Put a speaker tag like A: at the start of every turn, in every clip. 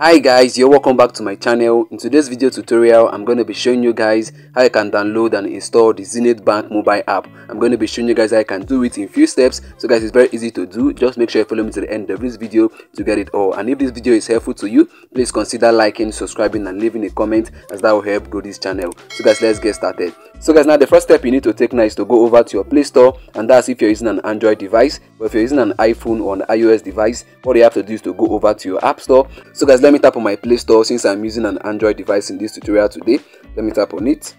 A: Hi guys, you're welcome back to my channel. In today's video tutorial, I'm going to be showing you guys how you can download and install the Zenith Bank mobile app. I'm going to be showing you guys how you can do it in few steps. So guys, it's very easy to do. Just make sure you follow me to the end of this video to get it all. And if this video is helpful to you, please consider liking, subscribing and leaving a comment, as that will help grow this channel. So guys, let's get started. So guys, now the first step you need to take now is to go over to your Play Store, and that's if you're using an Android device. But if you're using an iPhone or an iOS device, what you have to do is to go over to your App Store. So guys, let me tap on my Play Store since I'm using an Android device in this tutorial today. Let me tap on it.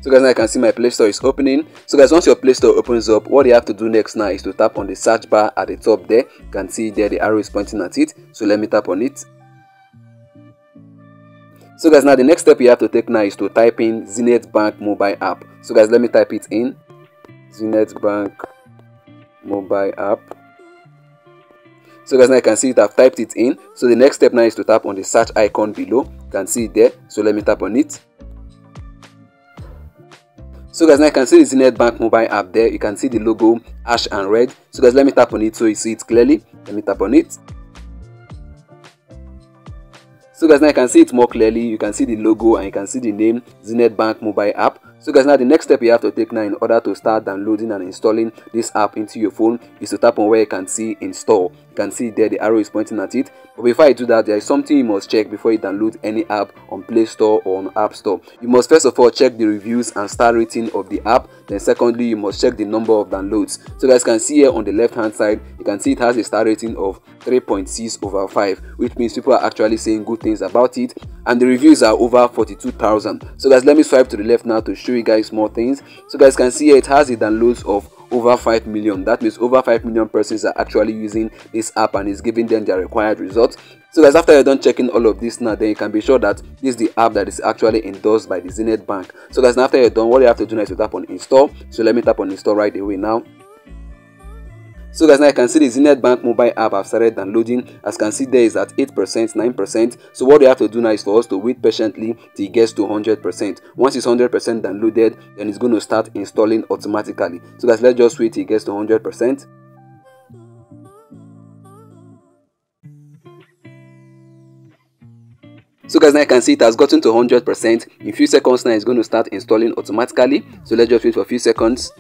A: So guys, now I can see my Play Store is opening. So guys, once your Play Store opens up, what you have to do next now is to tap on the search bar at the top there. You can see there the arrow is pointing at it. So let me tap on it. So guys, now the next step you have to take now is to type in Zenith Bank mobile app. So guys, let me type it in. Zenith Bank mobile app. So guys, now you can see it, I've typed it in. So the next step now is to tap on the search icon below. You can see it there. So let me tap on it. So guys, now you can see the Zenith Bank mobile app there. You can see the logo ash and red. So guys, let me tap on it so you see it clearly. Let me tap on it. So guys, now you can see it more clearly. You can see the logo and you can see the name Zenith Bank mobile app. So guys, now the next step you have to take now in order to start downloading and installing this app into your phone is to tap on where you can see install. You can see there the arrow is pointing at it. But before I do that, there is something you must check before you download any app on Play Store or on App Store. You must first of all check the reviews and star rating of the app. Then secondly, you must check the number of downloads. So guys can see here on the left hand side, you can see it has a star rating of 3.6/5, which means people are actually saying good things about it, and the reviews are over 42,000. So guys, let me swipe to the left now to show you guys more things. So guys can see here it has the downloads of over 5 million. That means over 5 million persons are actually using this app and is giving them their required results. So guys, after you're done checking all of this now, then you can be sure that this is the app that is actually endorsed by the Zenith Bank. So guys, now after you're done, what you have to do now is to tap on install. So let me tap on install right away now. So guys, now you can see the Zenith Bank mobile app have started downloading. As you can see, there is at 8%, 9%. So what you have to do now is for us to wait patiently till it gets to 100%. Once it's 100% downloaded, then it's going to start installing automatically. So guys, let's just wait till it gets to 100%. So guys, now you can see it has gotten to 100%. In a few seconds now, it's going to start installing automatically. So let's just wait for a few seconds.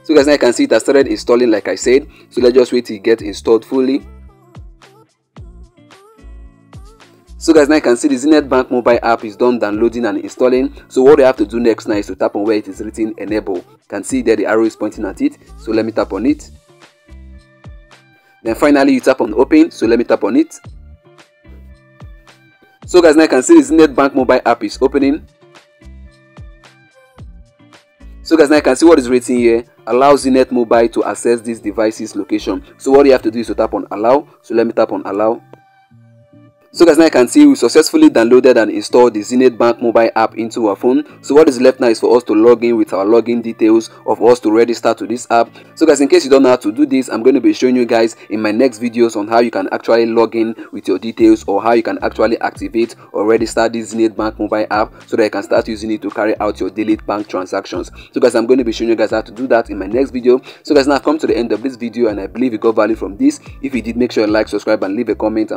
A: So guys, now you can see it has started installing like I said. So let's just wait till it gets installed fully. So guys, now you can see the Zenith Bank mobile app is done downloading and installing. So what you have to do next now is to tap on where it is written enable. You can see there the arrow is pointing at it. So let me tap on it. Then finally you tap on open. So let me tap on it. So guys, now you can see the Zenith Bank mobile app is opening. So guys, now you can see what is written here. Allow Zenith Mobile to access this device's location. So what you have to do is to tap on allow. So let me tap on allow. So guys, now you can see we successfully downloaded and installed the Zenith Bank mobile app into our phone. So what is left now is for us to log in with our login details of us to register to this app. So guys, in case you don't know how to do this, I'm going to be showing you guys in my next videos on how you can actually log in with your details, or how you can actually activate or register this Zenith Bank mobile app so that you can start using it to carry out your daily bank transactions. So guys, I'm going to be showing you guys how to do that in my next video. So guys, now I've come to the end of this video and I believe you got value from this. If you did, make sure you like, subscribe and leave a comment.